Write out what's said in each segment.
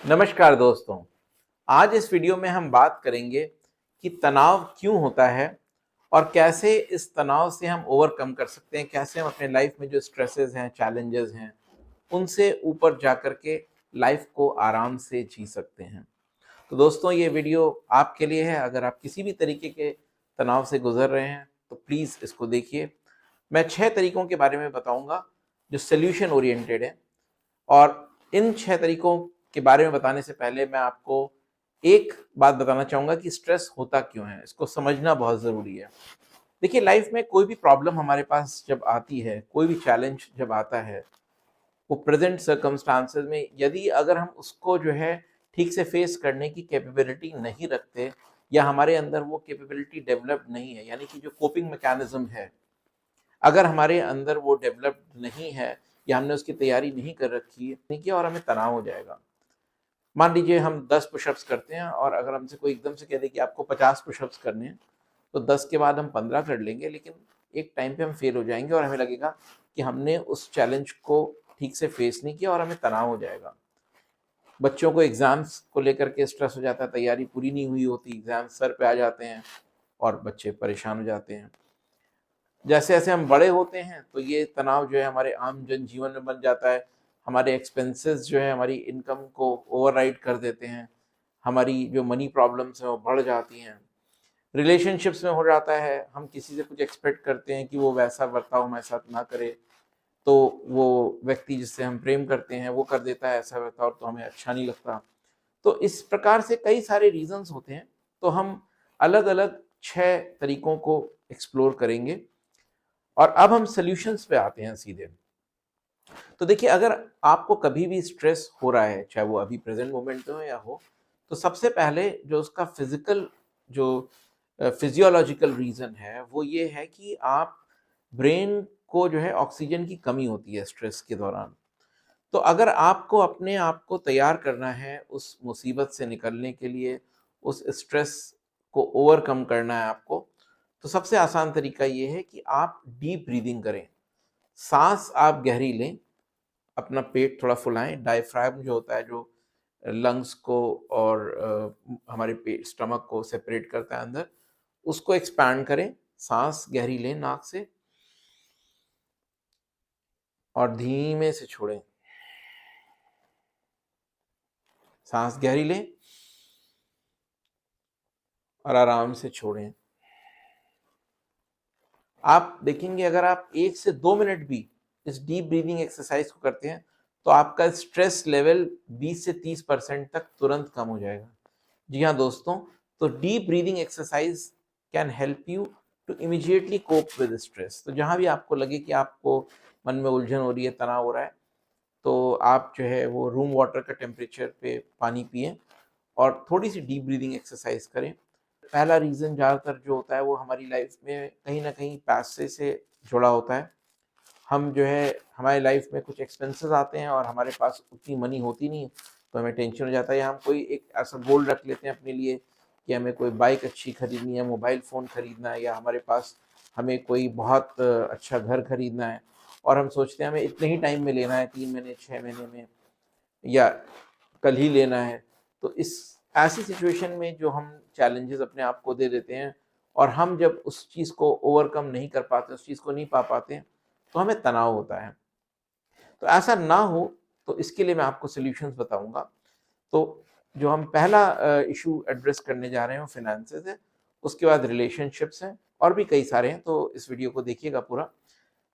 नमस्कार दोस्तों। आज इस वीडियो में हम बात करेंगे कि तनाव क्यों होता है और कैसे इस तनाव से हम ओवरकम कर सकते हैं, कैसे हम अपने लाइफ में जो स्ट्रेसेस हैं, चैलेंजेस हैं, उनसे ऊपर जा कर के लाइफ को आराम से जी सकते हैं। तो दोस्तों, ये वीडियो आपके लिए है। अगर आप किसी भी तरीके के तनाव से गुजर रहे हैं तो प्लीज़ इसको देखिए। मैं 6 तरीकों के बारे में बताऊंगा जो सॉल्यूशन ओरिएंटेड है। और इन 6 तरीकों के बारे में बताने से पहले मैं आपको एक बात बताना चाहूँगा कि स्ट्रेस होता क्यों है, इसको समझना बहुत ज़रूरी है। देखिए, लाइफ में कोई भी प्रॉब्लम हमारे पास जब आती है, कोई भी चैलेंज जब आता है, वो प्रेज़ेंट सर्कमस्टांसेस में यदि अगर हम उसको जो है ठीक से फेस करने की कैपेबिलिटी नहीं रखते या हमारे अंदर वो कैपेबिलिटी डेवलप नहीं है, यानी कि जो कोपिंग मैकेनिज़्म है, अगर हमारे अंदर वो डेवलप्ड नहीं है या हमने उसकी तैयारी नहीं कर रखी है, नहीं किया और हमें तनाव हो जाएगा। मान लीजिए हम 10 पुशअप्स करते हैं और अगर हमसे कोई एकदम से कह दे कि आपको 50 पुशअप्स करने हैं, तो 10 के बाद हम 15 कर लेंगे, लेकिन एक टाइम पे हम फेल हो जाएँगे और हमें लगेगा कि हमने उस चैलेंज को ठीक से फेस नहीं किया और हमें तनाव हो जाएगा। बच्चों को एग्ज़ाम्स को लेकर के स्ट्रेस हो जाता है, तैयारी पूरी नहीं हुई होती, एग्ज़ाम सर पे आ जाते हैं और बच्चे परेशान हो जाते हैं। जैसे-जैसे हम बड़े होते हैं, तो ये तनाव जो है हमारे आम जनजीवन में बन जाता है। हमारे एक्सपेंसेस जो है हमारी इनकम को ओवरराइड कर देते हैं। हमारी जो मनी प्रॉब्लम्स हैं वो बढ़ जाती हैं। रिलेशनशिप्स में हो जाता है, हम किसी से कुछ एक्सपेक्ट करते हैं कि वो वैसा बर्ताव हमारे साथ ना करे, तो वो व्यक्ति जिससे हम प्रेम करते हैं वो कर देता है ऐसा बर्ताव, तो हमें अच्छा नहीं लगता। तो इस प्रकार से कई सारे रीज़न्स होते हैं। तो हम अलग-अलग 6 तरीकों को एक्सप्लोर करेंगे और अब हम सॉल्यूशंस पे आते हैं सीधे। तो देखिए, अगर आपको कभी भी स्ट्रेस हो रहा है, चाहे वो अभी प्रेज़ेंट मोमेंट में हो या हो, तो सबसे पहले जो उसका फ़िज़िकल जो फ़िज़ियोलॉजिकल रीज़न है, वो ये है कि आप ब्रेन को जो है ऑक्सीजन की कमी होती है स्ट्रेस के दौरान। तो अगर आपको अपने आप को तैयार करना है उस मुसीबत से निकलने के लिए, उस स्ट्रेस को ओवरकम करना है आपको, तो सबसे आसान तरीका ये है कि आप डीप ब्रीदिंग करें। साँस आप गहरी लें, अपना पेट थोड़ा फुलाएँ, डायफ्राम जो होता है, जो लंग्स को और हमारे स्टमक को सेपरेट करता है अंदर, उसको एक्सपैंड करें। साँस गहरी लें नाक से और धीमे से छोड़ें। साँस गहरी लें और आराम से छोड़ें। आप देखेंगे, अगर आप 1 से 2 मिनट भी इस डीप ब्रीथिंग एक्सरसाइज को करते हैं, तो आपका स्ट्रेस लेवल 20 से 30% तक तुरंत कम हो जाएगा। जी हाँ दोस्तों, तो deep breathing exercise can help you to immediately cope with stress. तो जहाँ भी आपको लगे कि आपको मन में उलझन हो रही है, तनाव हो रहा है, तो आप जो है वो रूम वाटर का टेम्परेचर पे पानी पिएँ और थोड़ी-सी डीप ब्रीथिंग एक्सरसाइज करें। पहला रीज़न ज़्यादातर जो होता है वो हमारी लाइफ में कहीं न कहीं पैसे से जुड़ा होता है। हम जो है हमारी लाइफ में कुछ एक्सपेंसेस आते हैं और हमारे पास उतनी मनी होती नहीं है, तो हमें टेंशन हो जाता है, या हम कोई एक ऐसा गोल रख लेते हैं अपने लिए कि हमें कोई बाइक अच्छी खरीदनी है, मोबाइल फ़ोन खरीदना है, या हमारे पास हमें कोई बहुत अच्छा घर खरीदना है और हम सोचते हैं हमें इतने ही टाइम में लेना है, 3 महीने, 6 महीने में, या कल ही लेना है। तो इस ऐसी सिचुएशन में जो हम चैलेंजेस अपने आप को दे देते हैं और हम जब उस चीज़ को ओवरकम नहीं कर पाते, उस चीज़ को नहीं पा पाते हैं, तो हमें तनाव होता है। तो ऐसा ना हो, तो इसके लिए मैं आपको सॉल्यूशंस बताऊँगा। तो जो हम पहला इश्यू एड्रेस करने जा रहे हैं वो फाइनेंसेस है, उसके बाद रिलेशनशिप्स हैं और भी कई सारे हैं, तो इस वीडियो को देखिएगा पूरा।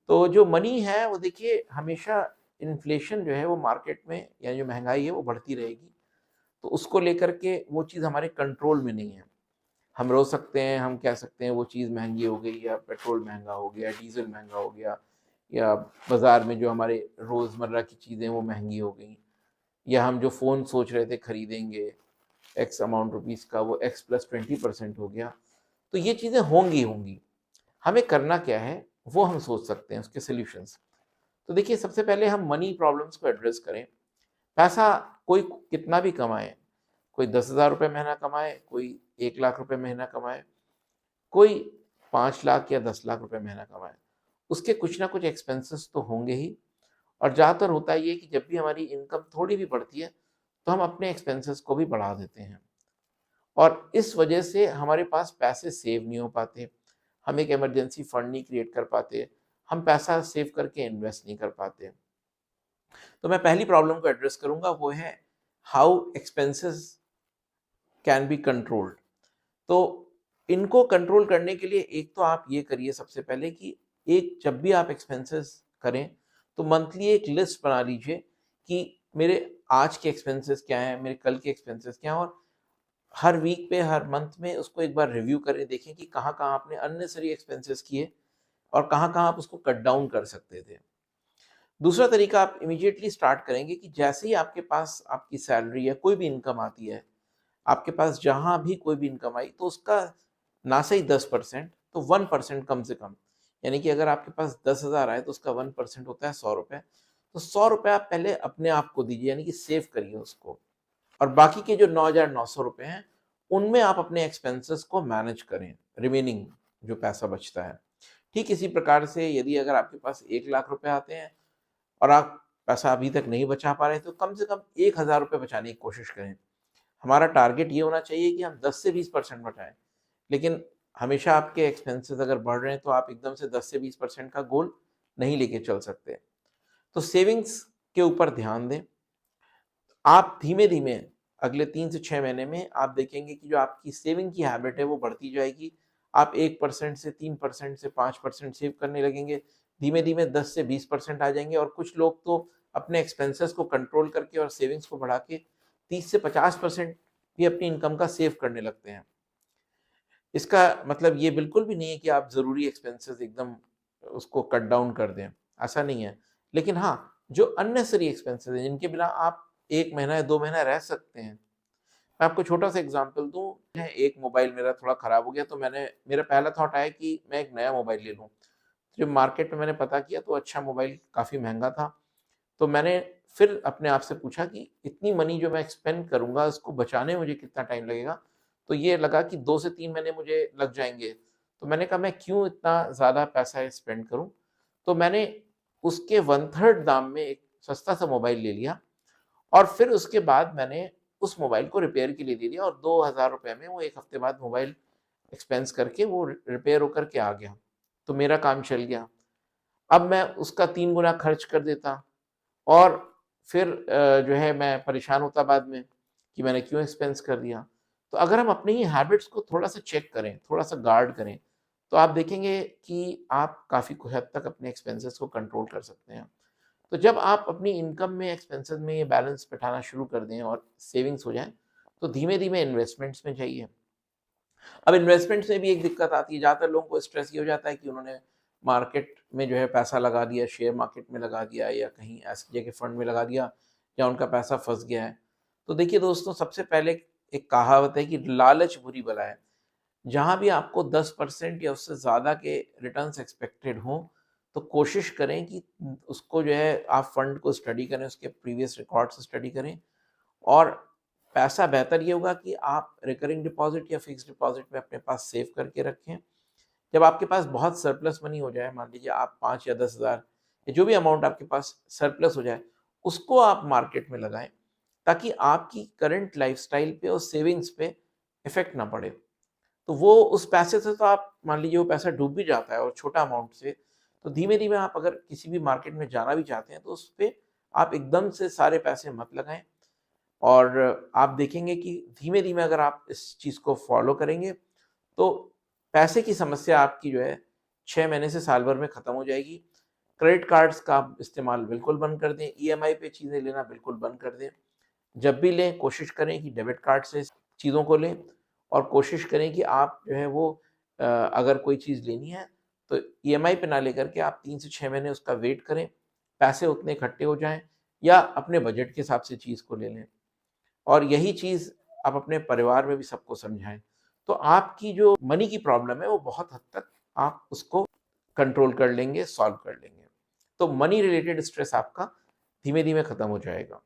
तो जो मनी है वो देखिए, हमेशा इन्फ्लेशन जो है वो मार्केट में, या जो महँगाई है वो बढ़ती रहेगी। तो उसको लेकर के वो चीज़ हमारे कंट्रोल में नहीं है। हम रो सकते हैं, हम कह सकते हैं वो चीज़ महँगी हो गई, या पेट्रोल महँगा हो गया, डीज़ल महँगा हो गया, या बाज़ार में जो हमारे रोज़मर्रा की चीज़ें वो महँगी हो गई, या हम जो फ़ोन सोच रहे थे खरीदेंगे एक्स अमाउंट रुपीज़ का, वो एक्स प्लस 20% हो गया। तो ये चीज़ें होंगी होंगी। हमें करना क्या है, वो हम सोच सकते हैं, उसके सॉल्यूशंस। तो देखिए, सबसे पहले हम मनी प्रॉब्लम्स को एड्रेस करें। पैसा कोई कितना भी कमाए, कोई 10,000 रुपए महीना कमाए, कोई 1 लाख रुपए महीना कमाए, कोई 5 लाख या 10 लाख रुपए महीना कमाए, उसके कुछ ना कुछ एक्सपेंसेस तो होंगे ही। और ज़्यादातर होता ये है कि जब भी हमारी इनकम थोड़ी भी बढ़ती है, तो हम अपने एक्सपेंसेस को भी बढ़ा देते हैं और इस वजह से हमारे पास पैसे सेव नहीं हो पाते, हम एक इमरजेंसी फंड नहीं क्रिएट कर पाते, हम पैसा सेव करके इन्वेस्ट नहीं कर पाते। तो मैं पहली प्रॉब्लम को एड्रेस करूंगा, वो है how expenses can be controlled. तो इनको कंट्रोल करने के लिए एक तो आप ये करिए सबसे पहले कि एक जब भी आप एक्सपेंसेस करें तो मंथली एक लिस्ट बना लीजिए कि मेरे आज के एक्सपेंसेस क्या हैं, मेरे कल के एक्सपेंसेस क्या हैं, और हर वीक पे हर मंथ में उसको एक बार रिव्यू करें, देखें कि कहाँ कहाँ आपने अननेसेसरी एक्सपेंसेस किए और कहाँ कहाँ आप उसको कट डाउन कर सकते थे। दूसरा तरीका, आप इमीडिएटली स्टार्ट करेंगे कि जैसे ही आपके पास आपकी सैलरी या कोई भी इनकम आती है, आपके पास जहाँ भी कोई भी इनकम आई तो उसका ना सही 10% तो 1% कम से कम, यानी कि अगर आपके पास 10,000 आए तो उसका 1% होता है 100 रुपये। तो 100 रुपये आप पहले अपने आप को दीजिए, यानी कि सेव करिए उसको, और बाकी के जो 9,900 रुपये हैं उनमें आप अपने एक्सपेंसेस को मैनेज करें, रिमेनिंग जो पैसा बचता है। ठीक इसी प्रकार से यदि अगर आपके पास 1,00,000 रुपये आते हैं और आप पैसा अभी तक नहीं बचा पा रहे, तो कम से कम 1,000 रुपये बचाने की कोशिश करें। हमारा टारगेट ये होना चाहिए कि हम 10 से 20% बचाएं, लेकिन हमेशा आपके एक्सपेंसेस अगर बढ़ रहे हैं तो आप एकदम से 10 से 20% का गोल नहीं लेके चल सकते। तो सेविंग्स के ऊपर ध्यान दें। आप धीमे धीमे अगले 3 से 6 महीने में आप देखेंगे कि जो आपकी सेविंग की हैबिट है वो बढ़ती जाएगी। आप 1% से 3% से 5% सेव करने लगेंगे, धीमे धीमे 10 से 20% आ जाएंगे, और कुछ लोग तो अपने एक्सपेंसेस को कंट्रोल करके और सेविंग्स को बढ़ा के 30 से 50% भी अपनी इनकम का सेव करने लगते हैं। इसका मतलब ये बिल्कुल भी नहीं है कि आप ज़रूरी एक्सपेंसेस एकदम उसको कट डाउन कर दें, ऐसा नहीं है। लेकिन हाँ, जो अननेसेसरी एक्सपेंसेस हैं, जिनके बिना आप 1 महीना या 2 महीना रह सकते हैं। मैं आपको छोटा-सा एग्ज़ाम्पल दूँ, एक मोबाइल मेरा थोड़ा ख़राब हो गया, तो मेरा पहला थॉट आया कि मैं एक नया मोबाइल ले लूँ। जब मार्केट में मैंने पता किया तो अच्छा मोबाइल काफ़ी महँगा था। तो मैंने फिर अपने आप से पूछा कि इतनी मनी जो मैं स्पेंड करूँगा, उसको बचाने में मुझे कितना टाइम लगेगा? तो ये लगा कि 2 से 3 महीने मुझे लग जाएँगे। तो मैंने कहा मैं क्यों इतना ज़्यादा पैसा स्पेंड करूँ? तो मैंने उसके 1/3 दाम में एक सस्ता-सा मोबाइल ले लिया, और फिर उसके बाद मैंने उस मोबाइल को रिपेयर के लिए दे दिया, और 2,000 रुपए में वो 1 हफ्ते बाद मोबाइल एक्सपेंस करके वो रिपेयर होकर के आ गया। तो मेरा काम चल गया। अब मैं उसका 3 गुना खर्च कर देता, और फिर जो है मैं परेशान होता बाद में कि मैंने क्यों एक्सपेंस कर दिया। तो अगर हम अपनी ही हैबिट्स को थोड़ा-सा चेक करें, थोड़ा-सा गार्ड करें, तो आप देखेंगे कि आप काफ़ी कुछ हद तक अपने एक्सपेंसेस को कंट्रोल कर सकते हैं। तो जब आप अपनी इनकम में एक्सपेंसेस में ये बैलेंस बिठाना शुरू कर दें और सेविंग्स हो जाएँ, तो धीमे-धीमे इन्वेस्टमेंट्स में जाइए। अब इन्वेस्टमेंट्स में भी एक दिक्कत आती है, ज़्यादातर लोगों को स्ट्रेस ये हो जाता है कि उन्होंने मार्केट में जो है पैसा लगा दिया, शेयर मार्केट में लगा दिया या कहीं ऐसी जगह फंड में लगा दिया, या उनका पैसा फँस गया है। तो देखिए दोस्तों, सबसे पहले एक कहावत है कि लालच बुरी बला है। जहाँ भी आपको 10% या उससे ज़्यादा के रिटर्न्स एक्सपेक्टेड हों, तो कोशिश करें कि उसको जो है आप फंड को स्टडी करें, उसके प्रीवियस रिकॉर्ड्स स्टडी करें, और पैसा बेहतर ये होगा कि आप रिकरिंग डिपॉज़िट या फिक्स्ड डिपॉज़िट में अपने पास सेव करके रखें। जब आपके पास बहुत सरप्लस मनी हो जाए, मान लीजिए आप 5 या 10,000 या जो भी अमाउंट आपके पास सरप्लस हो जाए, उसको आप मार्केट में लगाएँ, ताकि आपकी करंट लाइफ़स्टाइल पे और सेविंग्स पे इफ़ेक्ट ना पड़े। तो वो उस पैसे से तो आप मान लीजिए वो पैसा डूब भी जाता है और छोटा अमाउंट से, तो धीमे-धीमे आप अगर किसी भी मार्केट में जाना भी चाहते हैं, तो उस पे आप एकदम से सारे पैसे मत लगाएँ, और आप देखेंगे कि धीमे-धीमे अगर आप इस चीज़ को फ़ॉलो करेंगे, तो पैसे की समस्या आपकी जो है 6 महीने से साल भर में खत्म हो जाएगी। क्रेडिट कार्ड्स का आप इस्तेमाल बिल्कुल बंद कर दें, ईएमआई पे चीज़ें लेना बिल्कुल बंद कर दें। जब भी लें कोशिश करें कि डेबिट कार्ड से चीज़ों को लें, और कोशिश करें कि आप जो है वो अगर कोई चीज़ लेनी है तो ईएमआई पे ना लेकर के आप 3 से 6 महीने उसका वेट करें, पैसे उतने इकट्ठे हो जाएँ, या अपने बजट के हिसाब से चीज़ को ले लें। और यही चीज़ आप अपने परिवार में भी सबको समझाएँ। तो आपकी जो मनी की प्रॉब्लम है वो बहुत हद तक आप उसको कंट्रोल कर लेंगे, सॉल्व कर लेंगे। तो मनी रिलेटेड स्ट्रेस आपका धीमे-धीमे खत्म हो जाएगा।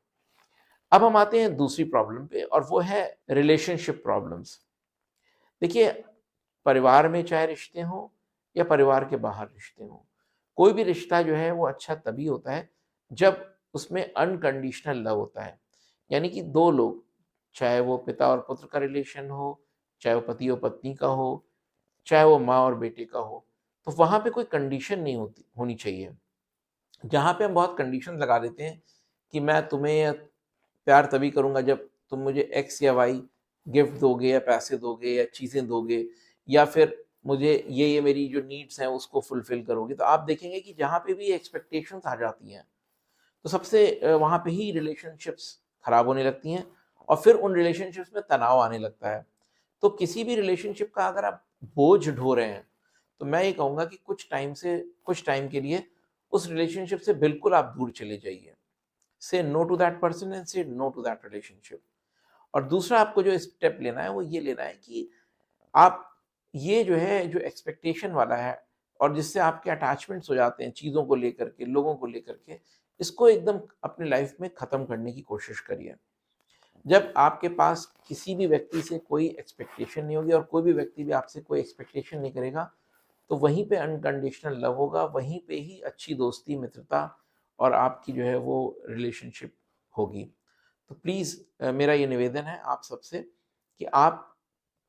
अब हम आते हैं दूसरी प्रॉब्लम पे, और वो है रिलेशनशिप प्रॉब्लम्स। देखिए, परिवार में चाहे रिश्ते हों या परिवार के बाहर रिश्ते हों, कोई भी रिश्ता जो है वो अच्छा तभी होता है जब उसमें अनकंडीशनल लव होता है। यानी कि दो लोग, चाहे वो पिता और पुत्र का रिलेशन हो, चाहे वो पति और पत्नी का हो, चाहे वो माँ और बेटे का हो, तो वहाँ पे कोई कंडीशन नहीं होनी चाहिए। जहाँ पे हम बहुत कंडीशन लगा देते हैं कि मैं तुम्हें प्यार तभी करूँगा जब तुम मुझे एक्स या वाई गिफ्ट दोगे या पैसे दोगे या चीज़ें दोगे, या फिर मुझे ये मेरी जो नीड्स हैं उसको फुलफिल करोगे। तो आप देखेंगे कि जहाँ पे भी एक्सपेक्टेशंस आ जाती हैं, तो सबसे वहाँ पे ही रिलेशनशिप्स खराब होने लगती हैं और फिर उन रिलेशनशिप्स में तनाव आने लगता है। तो किसी भी रिलेशनशिप का अगर आप बोझ ढो रहे हैं, तो मैं ये कहूँगा कि कुछ टाइम के लिए उस रिलेशनशिप से बिल्कुल आप दूर चले जाइए। Say no to that person and say no to that relationship. और दूसरा आपको जो स्टेप लेना है वो ये लेना है कि आप ये जो है, जो एक्सपेक्टेशन वाला है और जिससे आपके अटैचमेंट्स हो जाते हैं चीज़ों को लेकर के, लोगों को लेकर के, इसको एकदम अपने लाइफ में ख़त्म करने की कोशिश करिए। जब आपके पास किसी भी व्यक्ति से कोई एक्सपेक्टेशन नहीं होगी और कोई भी व्यक्ति भी आपसे कोई एक्सपेक्टेशन नहीं करेगा, तो वहीं पे अनकंडीशनल लव होगा, वहीं पे ही अच्छी दोस्ती, मित्रता और आपकी जो है वो रिलेशनशिप होगी। तो प्लीज़ मेरा ये निवेदन है आप सबसे कि आप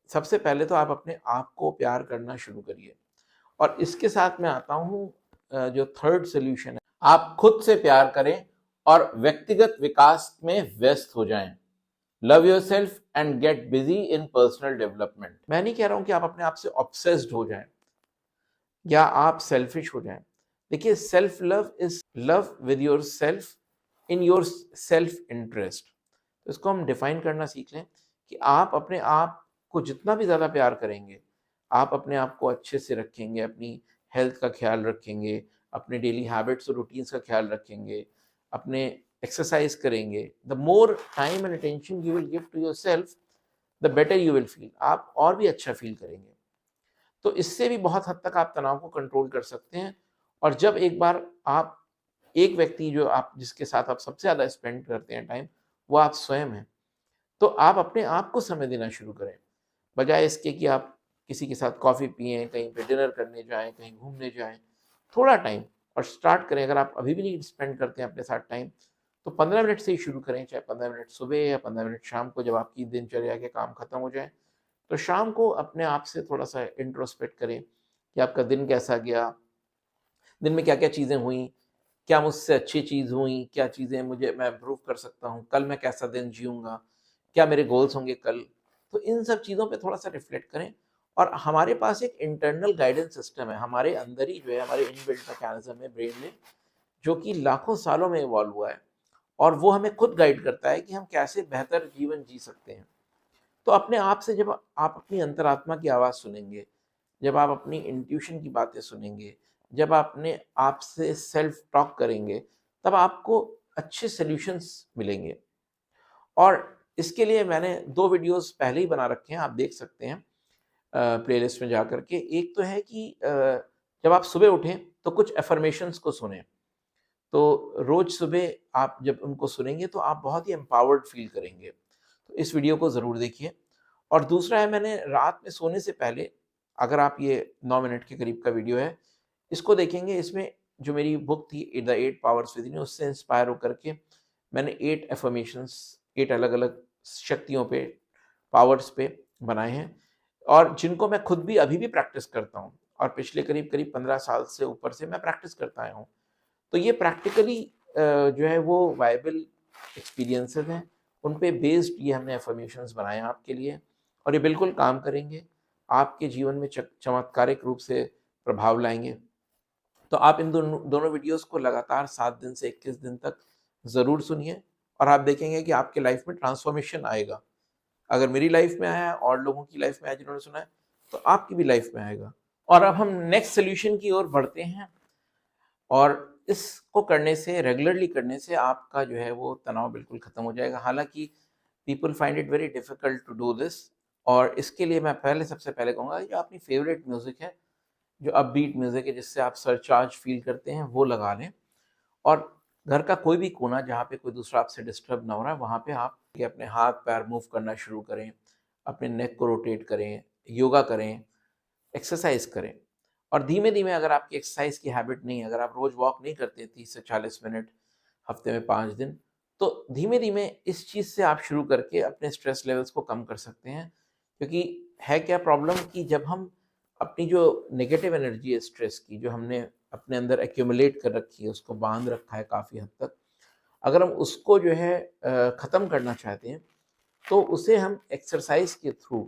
सबसे पहले तो आप अपने आप को प्यार करना शुरू करिए। और इसके साथ मैं आता हूँ जो थर्ड सॉल्यूशन है, आप खुद से प्यार करें और व्यक्तिगत विकास में व्यस्त हो जाएं। Love yourself and get busy in personal development. मैं नहीं कह रहा हूं कि आप अपने आप से ऑब्सेस्ड हो जाएं या आप सेल्फिश हो जाएं। देखिए, self love is love with your self in your self interest. तो इसको हम डिफाइन करना सीख लें कि आप अपने आप को जितना भी ज़्यादा प्यार करेंगे, आप अपने आप को अच्छे से रखेंगे, अपनी हेल्थ का ख्याल रखेंगे, अपने डेली हैबिट्स और रूटीन्स का ख्याल रखेंगे, अपने एक्सरसाइज करेंगे, the more time and attention you will give to yourself, the better you will feel. आप और भी अच्छा फील करेंगे। तो इससे भी बहुत हद तक आप तनाव को कंट्रोल कर सकते हैं। और जब एक बार आप एक व्यक्ति जो आप जिसके साथ आप सबसे ज़्यादा स्पेंड करते हैं टाइम, वो आप स्वयं हैं, तो आप अपने आप को समय देना शुरू करें। बजाय इसके कि आप किसी के साथ कॉफ़ी पिएँ, कहीं पे डिनर करने जाएँ, कहीं घूमने जाएँ, थोड़ा टाइम और स्टार्ट करें। अगर आप अभी भी नहीं स्पेंड करते हैं अपने साथ टाइम, तो 15 मिनट से ही शुरू करें, चाहे 15 मिनट सुबह या 15 मिनट शाम को, जब आपकी दिनचर्या के काम खत्म हो जाएँ। तो शाम को अपने आप से थोड़ा-सा इंट्रोस्पेक्ट करें कि आपका दिन कैसा गया, दिन में क्या-क्या चीज़ें हुईं, क्या मुझसे अच्छी चीज़ हुई, क्या चीज़ें मैं इम्प्रूव कर सकता हूँ, कल मैं कैसा दिन जीऊँगा, क्या मेरे गोल्स होंगे कल। तो इन सब चीज़ों पे थोड़ा-सा रिफ्लेक्ट करें। और हमारे पास एक इंटरनल गाइडेंस सिस्टम है, हमारे अंदर ही जो है हमारे इनबिल्ट मैकेनिज़्म है ब्रेन में, जो कि लाखों सालों में इवॉल्व हुआ है और वो हमें खुद गाइड करता है कि हम कैसे बेहतर जीवन जी सकते हैं। तो अपने आप से जब आप अपनी अंतरात्मा की आवाज़ सुनेंगे, जब आप अपनी इंट्यूशन की बातें सुनेंगे, जब आप अपने आप से सेल्फ टॉक करेंगे, तब आपको अच्छे सॉल्यूशंस मिलेंगे। और इसके लिए मैंने 2 वीडियोज़ पहले ही बना रखे हैं, आप देख सकते हैं प्लेलिस्ट में जाकर के। एक तो है कि जब आप सुबह उठें तो कुछ अफ़र्मेशंस को सुनें। तो रोज़ सुबह आप जब उनको सुनेंगे तो आप बहुत ही एम्पावर्ड फ़ील करेंगे। तो इस वीडियो को ज़रूर देखिए। और दूसरा है, मैंने रात में सोने से पहले, अगर आप ये 9 मिनट के करीब का वीडियो है, इसको देखेंगे। इसमें जो मेरी बुक थी द 8 पावर्स विदिन, उससे इंस्पायर होकर के मैंने 8 अफ़र्मेशंस 8 अलग-अलग शक्तियों पे, पावर्स पे बनाए हैं और जिनको मैं खुद भी अभी भी प्रैक्टिस करता हूँ और पिछले करीब-करीब 15 साल से ऊपर से मैं प्रैक्टिस करता आया हूँ। तो ये प्रैक्टिकली जो है वो वायबल एक्सपीरियंसेस हैं, उन पे बेस्ड ये हमने अफ़र्मेशंस बनाए हैं आपके लिए और ये बिल्कुल काम करेंगे, आपके जीवन में चमत्कारिक रूप से प्रभाव लाएँगे। तो आप इन दोनों दोनों वीडियोज़ को लगातार 7 दिन से 21 दिन तक ज़रूर सुनिए और आप देखेंगे कि आपके लाइफ़ में ट्रांसफ़ॉर्मेशन आएगा। अगर मेरी लाइफ़ में आया है और लोगों की लाइफ़ में आया जिन्होंने सुना है, तो आपकी भी लाइफ़ में आएगा। और अब हम नेक्स्ट सॉल्यूशन की ओर बढ़ते हैं। और इसको करने से, रेगुलरली करने से आपका जो है वो तनाव बिल्कुल ख़त्म हो जाएगा। हालाँकि people find it very difficult to do this और इसके लिए मैं सबसे पहले कहूँगा कि जो अपनी फ़ेवरेट म्यूज़िक है, जो अपबीट म्यूज़िक है जिससे आप सरचार्ज फ़ील करते हैं, वो लगा लें। और घर का कोई भी कोना जहाँ पे कोई दूसरा आपसे डिस्टर्ब ना हो रहा है, वहाँ पे आप अपने हाथ-पैर मूव करना शुरू करें, अपने नेक को रोटेट करें, योगा करें, एक्सरसाइज करें। और धीमे-धीमे, अगर आपकी एक्सरसाइज की हैबिट नहीं है, अगर आप रोज़ वॉक नहीं करते 30 से 40 मिनट हफ्ते में 5 दिन, तो धीमे धीमे इस चीज़ से आप शुरू करके अपने स्ट्रेस लेवल्स को कम कर सकते हैं, क्योंकि है क्या प्रॉब्लम कि जब हम अपनी जो नेगेटिव एनर्जी है स्ट्रेस की, जो हमने अपने अंदर एक्यूमुलेट कर रखी है, उसको बांध रखा है काफ़ी हद तक, अगर हम उसको जो है ख़त्म करना चाहते हैं, तो उसे हम एक्सरसाइज के थ्रू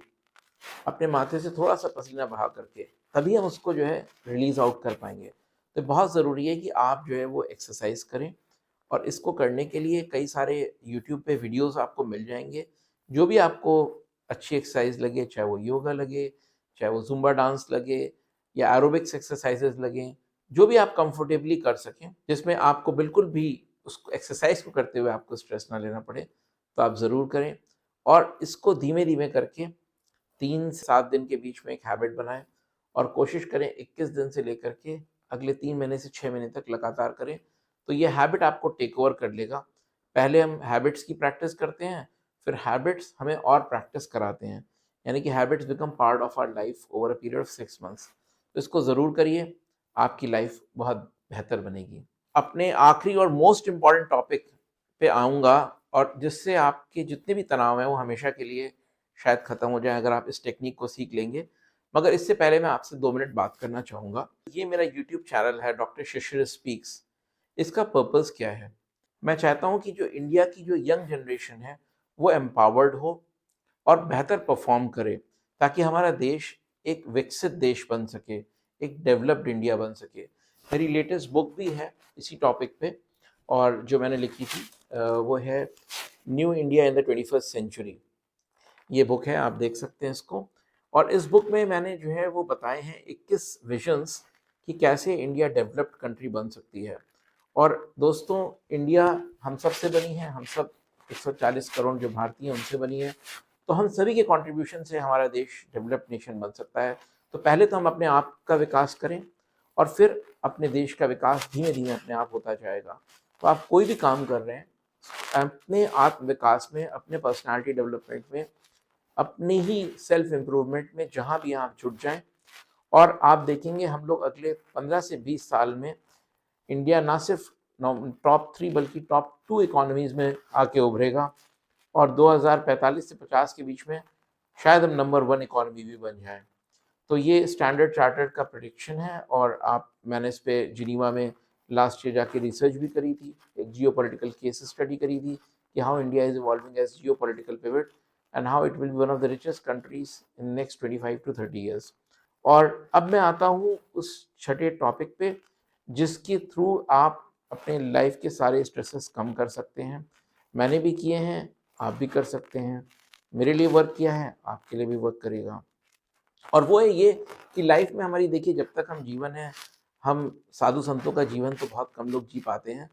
अपने माथे से थोड़ा सा पसीना बहा करके तभी हम उसको जो है रिलीज आउट कर पाएंगे। तो बहुत ज़रूरी है कि आप जो है वो एक्सरसाइज करें, और इसको करने के लिए कई सारे यूट्यूब पे वीडियोस आपको मिल जाएंगे। जो भी आपको अच्छी एक्सरसाइज लगे, चाहे वो योगा लगे, चाहे वो जुम्बा डांस लगे, या एरोबिक्स एक्सरसाइजेज लगे, जो भी आप कंफर्टेबली कर सकें, जिसमें आपको बिल्कुल भी उस एक्सरसाइज को करते हुए आपको स्ट्रेस ना लेना पड़े, तो आप ज़रूर करें। और इसको धीमे धीमे करके 3 से 7 दिन के बीच में एक हैबिट बनाएं, और कोशिश करें 21 दिन से लेकर के अगले 3 महीने से 6 महीने तक लगातार करें, तो ये हैबिट आपको टेक ओवर कर लेगा। पहले हम हैबिट्स की प्रैक्टिस करते हैं, फिर हैबिट्स हमें और प्रैक्टिस कराते हैं, यानी कि habits become part of our life over a period of 6 months. तो इसको ज़रूर करिए, आपकी लाइफ बहुत बेहतर बनेगी। अपने आखिरी और मोस्ट इम्पॉर्टेंट टॉपिक पे आऊँगा, और जिससे आपके जितने भी तनाव हैं वो हमेशा के लिए शायद ख़त्म हो जाए अगर आप इस टेक्निक को सीख लेंगे। मगर इससे पहले मैं आपसे 2 मिनट बात करना चाहूँगा। ये मेरा यूट्यूब चैनल है डॉक्टर शिशिर स्पीक्स। इसका पर्पस क्या है? मैं चाहता हूँ कि जो इंडिया की जो यंग जनरेशन है, वो एम्पावर्ड हो और बेहतर परफॉर्म करे, ताकि हमारा देश एक विकसित देश बन सके, एक डेवलप्ड इंडिया बन सके। मेरी लेटेस्ट बुक भी है इसी टॉपिक पे, और जो मैंने लिखी थी वो है New India in the 21st century. ये बुक है, आप देख सकते हैं इसको। और इस बुक में मैंने जो है वो बताए हैं 21 विजन्स कि कैसे इंडिया डेवलप्ड कंट्री बन सकती है। और दोस्तों, इंडिया हम सब से बनी है, हम सब 140 करोड़ जो भारतीय हैं उनसे बनी है। तो हम सभी के कंट्रीब्यूशन से हमारा देश डेवलप्ड नेशन बन सकता है। तो पहले तो हम अपने आप का विकास करें, और फिर अपने देश का विकास धीमे धीमे अपने आप होता जाएगा। तो आप कोई भी काम कर रहे हैं, अपने आत्म विकास में, अपने पर्सनालिटी डेवलपमेंट में, अपनी ही सेल्फ इम्प्रूवमेंट में जहाँ भी आप जुट जाएं, और आप देखेंगे हम लोग अगले 15 से 20 साल में इंडिया ना सिर्फ टॉप 3 बल्कि टॉप 2 इकोनॉमीज में आके उभरेगा, और 2045 से 50 के बीच में शायद हम नंबर 1 इकोनॉमी भी बन जाएं। तो ये स्टैंडर्ड चार्टर्ड का प्रेडिक्शन है, और मैंने इस पे जिनीवा में लास्ट ईयर जाके रिसर्च भी करी थी, एक जियोपॉलिटिकल केस स्टडी करी थी कि how India is evolving as geopolitical pivot, and how it will be one of the richest countries in next 25 to 30 years. और अब मैं आता हूँ उस छठे टॉपिक पे, जिसके थ्रू आप अपने लाइफ के सारे स्ट्रेसेस कम कर सकते हैं। मैंने भी किए हैं, आप भी कर सकते हैं। मेरे लिए वर्क किया है, आपके लिए भी वर्क करेगा। और वो है ये कि लाइफ में हमारी, देखिए, जब तक हम जीवन है, हम साधु संतों का जीवन तो बहुत कम लोग जी पाते हैं।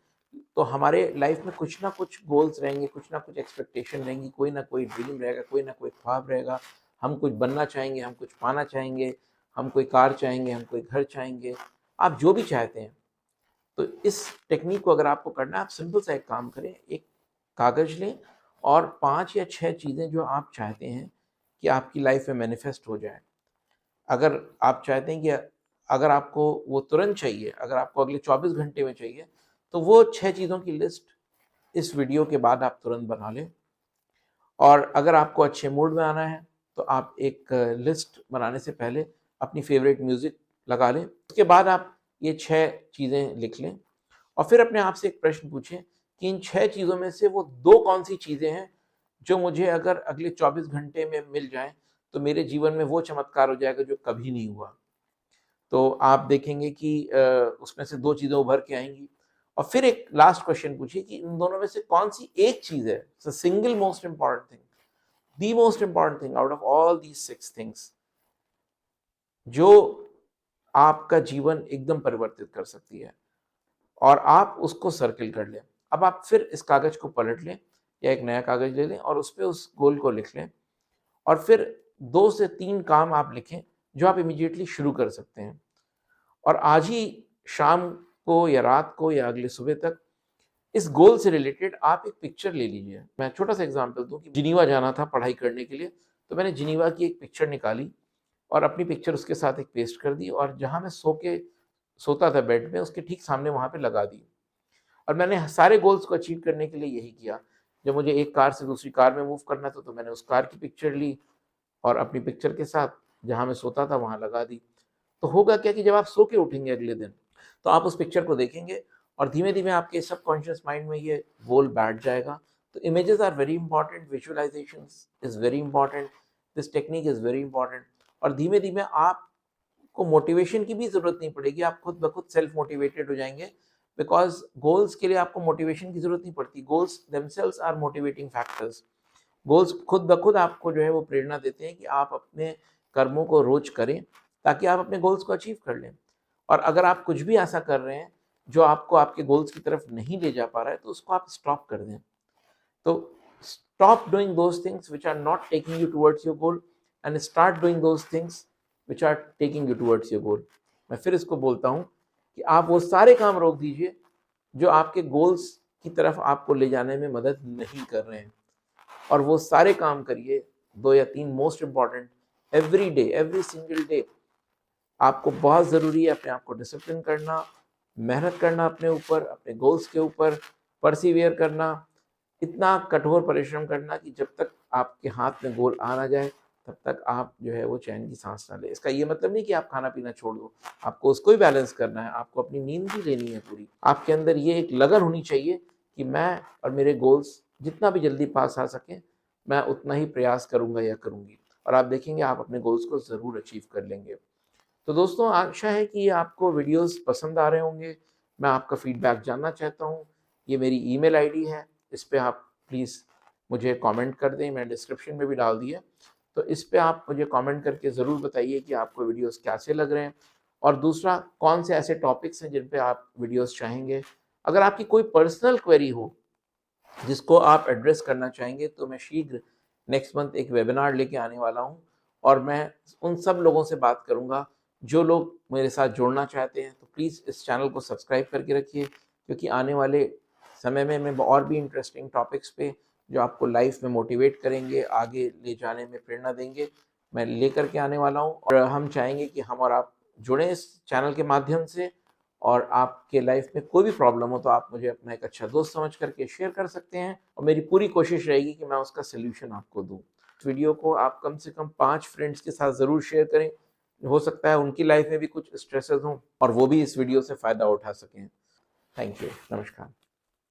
तो हमारे लाइफ में कुछ ना कुछ गोल्स रहेंगे, कुछ ना कुछ एक्सपेक्टेशन रहेंगी, कोई ना कोई ड्रीम रहेगा, कोई ना कोई ख्वाब रहेगा। हम कुछ बनना चाहेंगे, हम कुछ पाना चाहेंगे, हम कोई कार चाहेंगे, हम कोई घर चाहेंगे, आप जो भी चाहते हैं। तो इस टेक्निक को अगर आपको करना है, आप सिंपल सा एक काम करें, एक कागज लें, और 5 या 6 चीज़ें जो आप चाहते हैं कि आपकी लाइफ में मैनिफेस्ट हो जाए। अगर आप चाहते हैं कि अगर आपको वो तुरंत चाहिए, अगर आपको अगले 24 घंटे में चाहिए, तो वो 6 चीज़ों की लिस्ट इस वीडियो के बाद आप तुरंत बना लें। और अगर आपको अच्छे मूड में आना है, तो आप एक लिस्ट बनाने से पहले अपनी फेवरेट म्यूज़िक लगा लें। उसके बाद आप ये 6 चीज़ें लिख लें, और फिर अपने आप से एक प्रश्न पूछें कि इन 6 चीज़ों में से वो 2 कौन-सी चीज़ें हैं जो मुझे अगर अगले 24 घंटे में मिल जाएँ, तो मेरे जीवन में वो चमत्कार हो जाएगा जो कभी नहीं हुआ। तो आप देखेंगे कि उसमें से 2 चीज़ें उभर के आएँगी। और फिर एक लास्ट क्वेश्चन पूछिए कि इन दोनों में से कौन-सी एक चीज़ है, the single most important thing, the most important thing out of all these 6 things, जो आपका जीवन एकदम परिवर्तित कर सकती है, और आप उसको सर्किल कर लें। अब आप फिर इस कागज़ को पलट लें, या एक नया कागज़ ले लें, और उसपे उस गोल को लिख लें, और फिर 2 से 3 काम आप लिखें जो आप इमीडिएटली शुरू कर सकते हैं। और आज ही शाम को या रात को या अगले सुबह तक इस गोल से रिलेटेड आप एक पिक्चर ले लीजिए। मैं छोटा सा एग्जांपल दूं कि जिनीवा जाना था पढ़ाई करने के लिए, तो मैंने जिनीवा की एक पिक्चर निकाली, और अपनी पिक्चर उसके साथ एक पेस्ट कर दी, और जहां मैं सोता था बेड में, उसके ठीक सामने वहां पे लगा दी। और मैंने सारे गोल्स को अचीव करने के लिए यही किया। जब मुझे एक कार से दूसरी कार में मूव करना था तो मैंने उस कार की पिक्चर ली और अपनी पिक्चर के साथ जहाँ मैं सोता था वहाँ लगा दी। तो होगा क्या कि जब आप सो के उठेंगे अगले दिन तो आप उस पिक्चर को देखेंगे और धीमे धीमे आपके सबकॉन्शियस माइंड में ये गोल बैठ जाएगा। तो images are very important, visualisation is very important, this technique is very important. और धीमे धीमे आपको मोटिवेशन की भी जरूरत नहीं पड़ेगी, आप खुद ब खुद सेल्फ मोटिवेटेड हो जाएंगे। बिकॉज गोल्स के लिए आपको मोटिवेशन की जरूरत नहीं पड़ती, goals themselves are motivating factors. Goals खुद ब खुद आपको जो है वो प्रेरणा देते हैं कि आप अपने कर्मों को रोज करें ताकि आप अपने गोल्स को अचीव कर लें। और अगर आप कुछ भी ऐसा कर रहे हैं जो आपको आपके गोल्स की तरफ नहीं ले जा पा रहा है तो उसको आप स्टॉप कर दें। तो stop doing those things which are not taking you towards your goal and start doing those things which are taking you towards your goal. मैं फिर इसको बोलता हूँ कि आप वो सारे काम रोक दीजिए जो आपके गोल्स की तरफ आपको ले जाने में मदद नहीं कर रहे हैं और वो सारे काम करिए। 2 या 3 most important, every day, every single day आपको बहुत ज़रूरी है अपने आप को डिसिप्लिन करना, मेहनत करना अपने ऊपर, अपने गोल्स के ऊपर परसिवियर करना, इतना कठोर परिश्रम करना कि जब तक आपके हाथ में गोल आ ना जाए तब तक आप जो है वो चैन की सांस ना ले। इसका ये मतलब नहीं कि आप खाना पीना छोड़ दो, आपको उसको भी बैलेंस करना है, आपको अपनी नींद भी लेनी है पूरी। आपके अंदर ये एक लगन होनी चाहिए कि मैं और मेरे गोल्स जितना भी जल्दी पास आ सकें मैं उतना ही प्रयास करूंगा या करूंगी, और आप देखेंगे आप अपने गोल्स को ज़रूर अचीव कर लेंगे। तो दोस्तों आशा है कि आपको वीडियोस पसंद आ रहे होंगे। मैं आपका फीडबैक जानना चाहता हूँ। ये मेरी ईमेल आईडी है, इस पे आप प्लीज़ मुझे कमेंट कर दें, मैं डिस्क्रिप्शन में भी डाल दिया। तो इस पे आप मुझे कमेंट करके ज़रूर बताइए कि आपको वीडियोस कैसे लग रहे हैं और दूसरा कौन से ऐसे टॉपिक्स हैं जिन पे आप वीडियोस चाहेंगे। अगर आपकी कोई पर्सनल क्वेरी हो जिसको आप एड्रेस करना चाहेंगे तो मैं शीघ्र नेक्स्ट मंथ एक वेबिनार लेके आने वाला हूँ और मैं उन सब लोगों से बात करूँगा जो लोग मेरे साथ जुड़ना चाहते हैं। तो प्लीज़ इस चैनल को सब्सक्राइब करके रखिए क्योंकि आने वाले समय में मैं और भी इंटरेस्टिंग टॉपिक्स पे जो आपको लाइफ में मोटिवेट करेंगे, आगे ले जाने में प्रेरणा देंगे, मैं लेकर के आने वाला हूँ। और हम चाहेंगे कि हम और आप जुड़ें इस चैनल के माध्यम से, और आपके लाइफ में कोई भी प्रॉब्लम हो तो आप मुझे अपना एक अच्छा दोस्त समझ करके शेयर कर सकते हैं और मेरी पूरी कोशिश रहेगी कि मैं उसका सल्यूशन आपको दूं। इस वीडियो को आप कम से कम 5 फ्रेंड्स के साथ ज़रूर शेयर करें, हो सकता है उनकी लाइफ में भी कुछ स्ट्रेसेस हों और वो भी इस वीडियो से फ़ायदा उठा सकें। थैंक यू, नमस्कार।